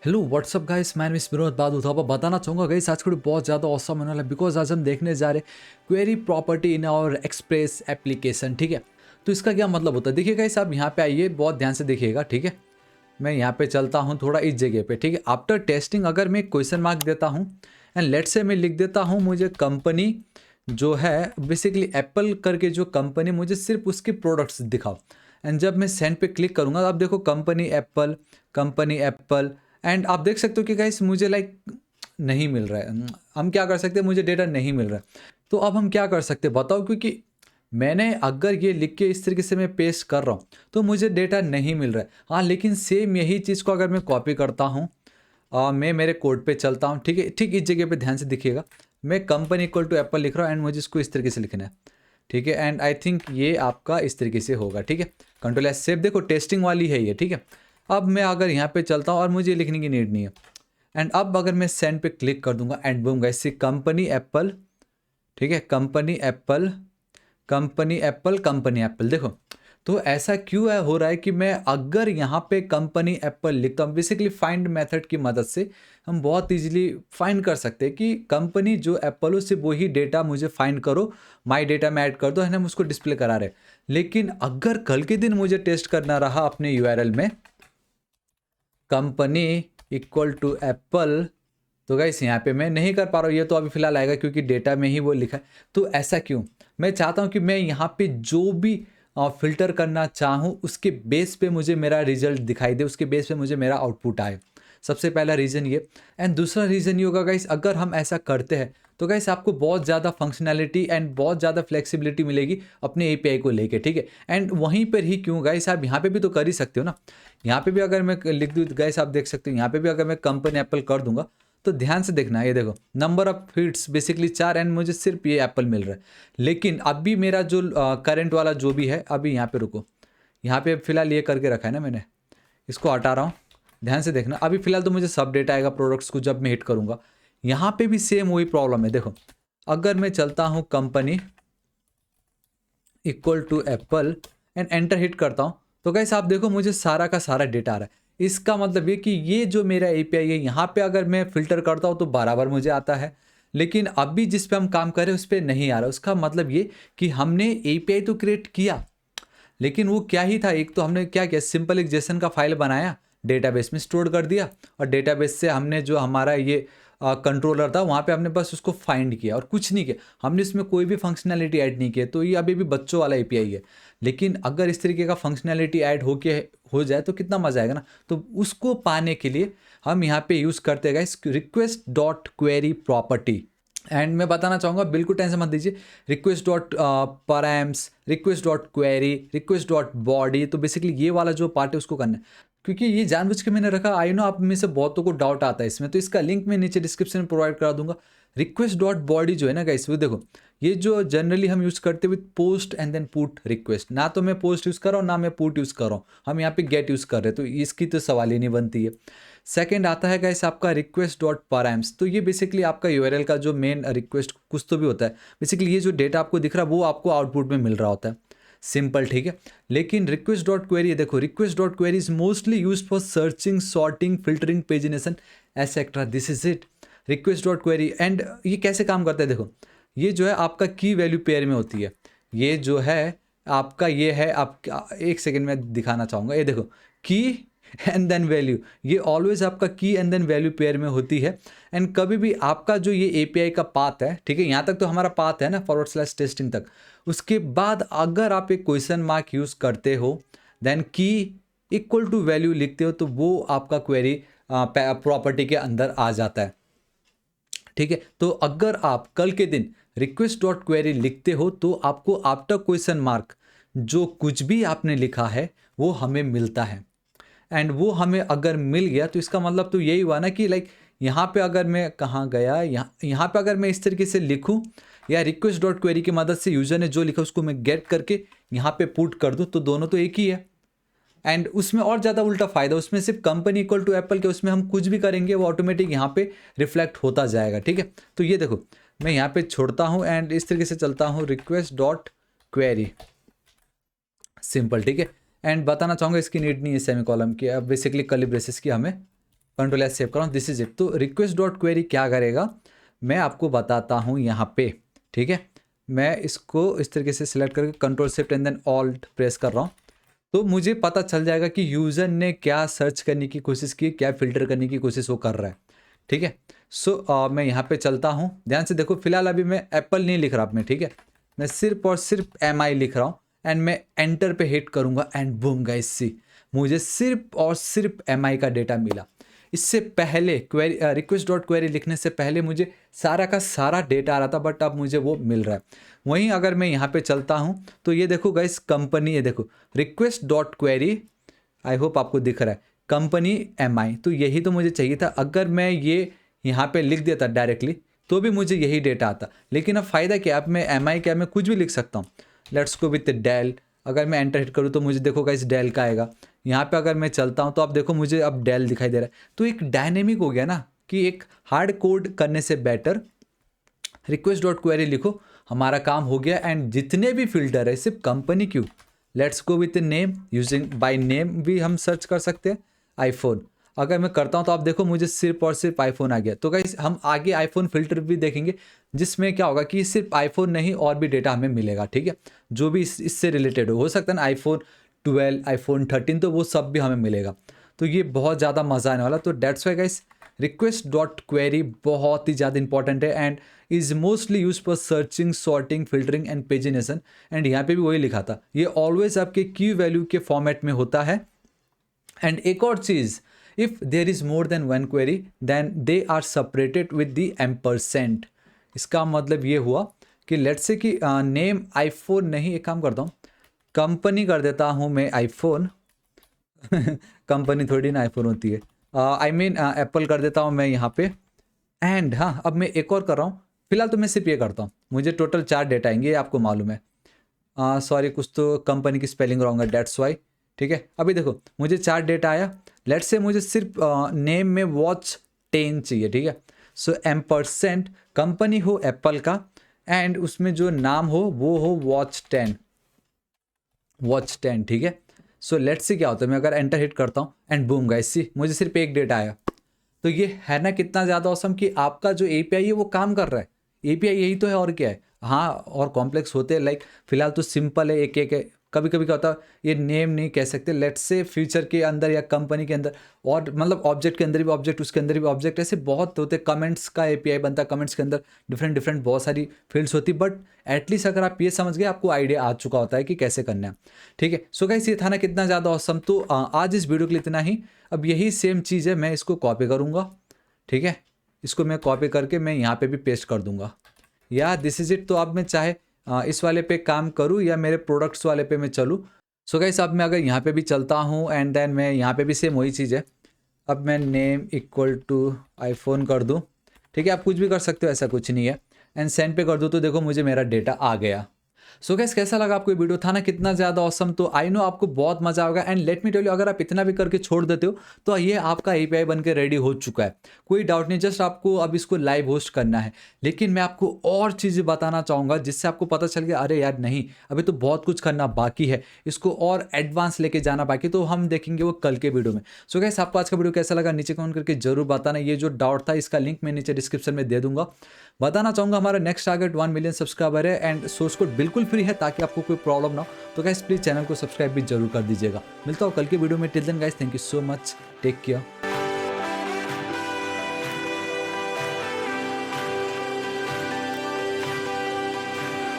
Hello what's up guys, मैं miss Vinod बात उठा बताना चाहूँगा गाइस, आज की बहुत ज़्यादा औसम होने वाला है बिकॉज आज हम देखने जा रहे क्वेरी प्रॉपर्टी इन और एक्सप्रेस एप्लीकेशन। ठीक है, तो इसका क्या मतलब होता है, देखिए गाइस आप यहाँ पे आइए, बहुत ध्यान से देखिएगा। ठीक है, मैं यहाँ पे चलता हूँ थोड़ा इस जगह पे। ठीक है, आफ्टर टेस्टिंग अगर मैं क्वेश्चन मार्क देता हूँ एंड लेट से मैं लिख देता हूँ मुझे कंपनी जो है बेसिकली एप्पल करके जो कंपनी, मुझे सिर्फ उसके प्रोडक्ट्स दिखाओ। एंड जब मैं सेंड पे क्लिक करूँगा, आप देखो कंपनी एप्पल एंड आप देख सकते हो कि गाइस मुझे लाइक नहीं मिल रहा है। हम क्या कर सकते हैं, मुझे डेटा नहीं मिल रहा है। तो अब हम क्या कर सकते हैं बताओ, क्योंकि मैंने अगर ये लिख के इस तरीके से मैं पेस्ट कर रहा हूँ तो मुझे डेटा नहीं मिल रहा है। हाँ, लेकिन सेम यही चीज़ को अगर मैं कॉपी करता हूँ, मैं मेरे कोड पे चलता हूँ। ठीक है, ठीक इस जगह पे ध्यान से दिखिएगा, मैं कंपनी इक्वल टू एप्पल लिख रहा हूँ एंड मुझे इसको इस तरीके से लिखना है। ठीक है, एंड आई थिंक ये आपका इस तरीके से होगा। ठीक है, कंट्रोल एस सेव, देखो टेस्टिंग वाली है ये। ठीक है, अब मैं अगर यहाँ पे चलता हूँ और मुझे लिखने की नीड नहीं है, एंड अब अगर मैं सेंड पे क्लिक कर दूंगा and boom guys, company Apple. ठीक है, कंपनी एप्पल देखो। तो ऐसा क्यों है हो रहा है कि मैं अगर यहाँ पे कंपनी एप्पल लिखता हूँ, बेसिकली फाइंड मेथड की मदद से हम बहुत इजीली फाइंड कर सकते हैं कि कंपनी जो एप्पल हो सिर्फ वही डेटा मुझे फाइंड करो, माई डेटा में ऐड कर दो, है ना, हम उसको डिस्प्ले करा रहे हैं। लेकिन अगर कल के दिन मुझे टेस्ट करना रहा अपने यूआरएल में कंपनी इक्वल टू एप्पल, तो गाइस यहाँ पे मैं नहीं कर पा रहा हूँ। ये तो अभी फिलहाल आएगा क्योंकि डेटा में ही वो लिखा है। तो ऐसा क्यों, मैं चाहता हूँ कि मैं यहाँ पे जो भी फिल्टर करना चाहूँ उसके बेस पे मुझे मेरा रिजल्ट दिखाई दे, उसके बेस पे मुझे मेरा आउटपुट आए। सबसे पहला रीज़न ये। एंड दूसरा रीज़न ये होगा गाइस, अगर हम ऐसा करते हैं तो गाइस आपको बहुत ज़्यादा फंक्शनैलिटी एंड बहुत ज़्यादा फ्लेक्सिबिलिटी मिलेगी अपने एपीआई को लेके। ठीक है, एंड वहीं पर ही क्यों गाइस, आप यहाँ पे भी तो कर ही सकते हो ना। यहाँ पे भी अगर मैं लिख दूँ गाइस, आप देख सकते हो यहाँ पे भी अगर मैं कंपनी एप्पल कर दूंगा तो ध्यान से देखना, ये देखो number of feeds basically 4 and मुझे सिर्फ ये एप्पल मिल रहा है। लेकिन अभी मेरा जो करंट वाला जो भी है, अभी यहाँ पे रुको, यहाँ पे फिलहाल ये करके रखा है ना मैंने, इसको हटा रहा हूँ। ध्यान से देखना, अभी फिलहाल तो मुझे सब डेटा आएगा प्रोडक्ट्स को जब मैं हिट करूँगा। यहाँ पे भी सेम वही प्रॉब्लम है। देखो अगर मैं चलता हूँ company equal to Apple and enter hit करता हूँ, तो गाइस आप देखो मुझे सारा का सारा डेटा आ रहा है। इसका मतलब ये कि ये जो मेरा एपीआई है, यहाँ पे अगर मैं फिल्टर करता हूँ तो बराबर मुझे आता है, लेकिन अभी जिस पे हम काम कर रहे हैं उस पर नहीं आ रहा। उसका मतलब ये कि हमने एपीआई तो क्रिएट किया, लेकिन वो क्या ही था, एक तो हमने क्या किया, सिंपल एक जेसन का फाइल बनाया, डेटाबेस में स्टोर कर दिया, और डेटाबेस से हमने जो हमारा ये कंट्रोलर था वहाँ पे हमने बस उसको फाइंड किया और कुछ नहीं किया। हमने इसमें कोई भी फंक्शनैलिटी ऐड नहीं किया, तो ये अभी भी बच्चों वाला एपीआई है। लेकिन अगर इस तरीके का फंक्शनैलिटी ऐड हो जाए तो कितना मजा आएगा ना। तो उसको पाने के लिए हम यहाँ पे यूज़ करते हैं request dot query property. And मैं बताना चाहूँगा, बिल्कुल टेंशन मत दीजिए, request dot params, request dot query, request dot body, तो बेसिकली ये वाला जो पार्ट है उसको करना है। क्योंकि ये जानबूझ के मैंने रखा, आई नो आप में से बहुतों को डाउट आता है इसमें, तो इसका लिंक मैं नीचे डिस्क्रिप्शन में प्रोवाइड करा दूंगा। रिक्वेस्ट डॉट बॉडी जो है ना गाइस, वो देखो ये जो जनरली हम यूज़ करते हैं with post and then put request, ना तो मैं पोस्ट यूज़ कर रहा हूँ ना मैं पुट यूज़ कर रहा हूँ, हम यहाँ पे गेट यूज़ कर रहे हैं, तो इसकी तो सवाल ही नहीं बनती है। सेकंड आता है गाइस आपका रिक्वेस्ट डॉट पैराम्स, तो ये बेसिकली आपका यूआरएल का जो मेन रिक्वेस्ट कुछ तो भी होता है, बेसिकली ये जो डेटा आपको दिख रहा है वो आपको आउटपुट में मिल रहा होता है, सिंपल। ठीक है, लेकिन रिक्वेस्ट डॉट क्वेरी, देखो request dot query is mostly use for searching, sorting, filtering, pagination etcetera, this is it request dot query. And ये कैसे काम करता है, देखो ये जो है आपका की वैल्यू पेयर में होती है, ये जो है आपका ये है, आप एक सेकेंड में दिखाना चाहूँगा, ये देखो की एंड देन वैल्यू, ये ऑलवेज आपका की एंड देन वैल्यू पेयर में होती है। एंड कभी भी आपका जो ये एपीआई का पाथ है, ठीक है, यहाँ तक तो हमारा पाथ है ना फॉरवर्ड स्लैश टेस्टिंग तक, उसके बाद अगर आप एक क्वेश्चन मार्क यूज़ करते हो देन की इक्वल टू वैल्यू लिखते हो, तो वो आपका क्वेरी प्रॉपर्टी के अंदर आ जाता है। ठीक है, तो अगर आप कल के दिन रिक्वेस्ट डॉट क्वेरी लिखते हो तो आपको आफ्टर क्वेश्चन मार्क जो कुछ भी आपने लिखा है वो हमें मिलता है। एंड वो हमें अगर मिल गया तो इसका मतलब तो यही हुआ ना कि लाइक यहाँ पे अगर मैं कहाँ गया, यहाँ पे अगर मैं इस तरीके से लिखूँ या रिक्वेस्ट डॉट क्वेरी की मदद से यूजर ने जो लिखा उसको मैं गेट करके यहाँ पे पुट कर दूँ, तो दोनों तो एक ही है। एंड उसमें और ज़्यादा उल्टा फ़ायदा, उसमें सिर्फ कंपनी इक्वल टू एप्पल के, उसमें हम कुछ भी करेंगे वो ऑटोमेटिक यहाँ पे रिफ्लेक्ट होता जाएगा। ठीक है, तो ये देखो मैं यहाँ पे छोड़ता हूँ एंड इस तरीके से चलता हूँ रिक्वेस्ट डॉट क्वेरी, सिंपल। ठीक है, एंड बताना चाहूँगा इसकी नीड नहीं है सेमी कॉलम की, अब बेसिकली कर्ली ब्रेसेस की हमें कंट्रोल एस सेव कराऊँ, दिस इज इट। तो रिक्वेस्ट डॉट क्वेरी क्या करेगा मैं आपको बताता हूँ यहाँ पे, ठीक है। मैं इसको इस तरीके से सिलेक्ट करके control shift and then alt press कर रहा हूँ, तो मुझे पता चल जाएगा कि यूज़र ने क्या सर्च करने की कोशिश की, क्या फ़िल्टर करने की कोशिश वो कर रहा है, ठीक है। सो मैं यहाँ पे चलता हूँ, ध्यान से देखो। फिलहाल अभी मैं एप्पल नहीं लिख रहा अपने, ठीक है, मैं सिर्फ और सिर्फ MI लिख रहा हूँ एंड मैं एंटर पे हिट करूँगा एंड बूम गाइस सी, मुझे सिर्फ और सिर्फ MI का डेटा मिला। इससे पहले क्वेरी रिक्वेस्ट डॉट क्वेरी लिखने से पहले मुझे सारा का सारा डेटा आ रहा था, बट अब मुझे वो मिल रहा है। वहीं अगर मैं यहाँ पे चलता हूँ तो ये देखो गाइस कंपनी, ये देखो request dot query, I hope आपको दिख रहा है, कंपनी MI, तो यही तो मुझे चाहिए था। अगर मैं ये यहाँ पे लिख देता डायरेक्टली तो भी मुझे यही डेटा आता, लेकिन अब फ़ायदा क्या, अब मैं MI क्या, मैं कुछ भी लिख सकता हूँ। लेट्स गो विथ डेल, अगर मैं एंटर हिट करूँ तो मुझे देखो गाइस डेल का आएगा। यहाँ पे अगर मैं चलता हूँ तो आप देखो मुझे अब डेल दिखाई दे रहा है। तो एक डायनेमिक हो गया ना, कि एक हार्ड कोड करने से बेटर रिक्वेस्ट डॉट क्वेरी लिखो, हमारा काम हो गया। एंड जितने भी फिल्टर है, सिर्फ कंपनी क्यों, let's go with name, using by name भी हम सर्च कर सकते हैं। आईफोन अगर मैं करता हूँ तो आप देखो मुझे सिर्फ और सिर्फ आईफोन आ गया। तो गाइस हम आगे आईफोन फिल्टर भी देखेंगे, जिसमें क्या होगा कि सिर्फ आईफोन नहीं और भी डेटा हमें मिलेगा, ठीक है, जो भी इससे रिलेटेड हो सकता है ना, आईफोन 12, आईफोन 13, तो वो सब भी हमें मिलेगा। तो ये बहुत ज़्यादा मज़ा आने वाला। तो that's why guys request dot query बहुत ही ज़्यादा इंपॉर्टेंट है and is mostly use for searching, sorting, filtering and pagination. And यहाँ पे भी वही लिखा था, ये ऑलवेज आपके की वैल्यू के फॉर्मेट में होता है। एंड एक और चीज़, if there is more than one query then they are separated with the ampersand. इसका मतलब ये हुआ कि लेट्स से कि नेम आईफोन नहीं, एक काम करता हूँ, कंपनी कर देता हूँ मैं आईफोन कंपनी थोड़ी ना आईफोन होती है, आई मीन एप्पल कर देता हूँ मैं यहाँ पे। एंड हाँ, अब मैं एक और कर रहा हूँ, फिलहाल तो मैं सिर्फ ये करता हूँ, मुझे टोटल 4 डेटा आएंगे, ये आपको मालूम है। सॉरी, कुछ तो कंपनी की स्पेलिंग रॉन्ग है, डेट्स वाई, ठीक है। अभी देखो मुझे 4 डेटा आया, लेट्स से मुझे सिर्फ नेम में वॉच 10 चाहिए, ठीक है। सो एम्परसेंट कंपनी हो एप्पल का एंड उसमें जो नाम हो वो हो वॉच 10, वॉच 10, ठीक है। सो लेट्स से क्या होता है, मैं अगर एंटर हिट करता हूँ एंड बूम गाइस सी, मुझे सिर्फ एक डेटा आया। तो ये है ना कितना ज़्यादा औसम कि आपका जो API है वो काम कर रहा है। API यही तो है और क्या है। हाँ, और कॉम्प्लेक्स होते हैं, लाइक फिलहाल तो सिंपल है, एक एक है। कभी कभी क्या होता है, ये नेम नहीं कह सकते, लेट्स से फ्यूचर के अंदर या कंपनी के अंदर, और मतलब ऑब्जेक्ट के अंदर भी ऑब्जेक्ट, उसके अंदर भी ऑब्जेक्ट, ऐसे बहुत होते। कमेंट्स का API बनता है, कमेंट्स के अंदर डिफरेंट डिफरेंट बहुत सारी फील्ड्स होती, बट एटलीस्ट अगर आप ये समझ गए, आपको आइडिया आ चुका होता है कि कैसे करना है, ठीक है। सो गाइस ये था ना कितना ज़्यादा औसम। तो आज इस वीडियो के लिए इतना ही। अब यही सेम चीज़ है, मैं इसको कॉपी करूँगा, ठीक है, इसको मैं कॉपी करके मैं यहाँ पे भी पेस्ट कर दूंगा, या दिस इज इट। तो अब मैं चाहे इस वाले पे काम करूँ या मेरे प्रोडक्ट्स वाले पे मैं चलूँ। सो गाइस अब मैं अगर यहाँ पे भी चलता हूँ एंड देन मैं यहाँ पे भी सेम वही चीज़ है। अब मैं नेम इक्वल टू आईफोन कर दूँ, ठीक है, आप कुछ भी कर सकते हो, ऐसा कुछ नहीं है। एंड सेंड पे कर दूँ तो देखो मुझे मेरा डेटा आ गया। सो गाइस कैसा लगा आपको ये वीडियो, था ना कितना ज़्यादा ऑसम। तो आई नो आपको बहुत मजा होगा। And let me tell you, अगर आप इतना भी करके छोड़ देते हो तो ये आपका API बन के रेडी हो चुका है, कोई डाउट नहीं। जस्ट आपको अब इसको लाइव होस्ट करना है। लेकिन मैं आपको और चीज़ें बताना चाहूँगा जिससे आपको पता चल गया, अरे यार नहीं, अभी तो बहुत कुछ करना बाकी है, इसको और एडवांस लेके जाना बाकी, तो हम देखेंगे वो कल के वीडियो में। सो गाइस आपको आज का वीडियो कैसा लगा नीचे कमेंट करके जरूर बताना। ये जो डाउट था इसका लिंक मैं नीचे डिस्क्रिप्शन में दे दूंगा। बताना चाहूँगा हमारा नेक्स्ट टारगेट 1 मिलियन सब्सक्राइबर है एंड सोर्स कोड बिल्कुल फ्री है, ताकि आपको कोई प्रॉब्लम ना हो। तो गाइस प्लीज़ चैनल को सब्सक्राइब भी जरूर कर दीजिएगा। मिलता हूँ कल के वीडियो में। Till then guys, thank you so much, take care.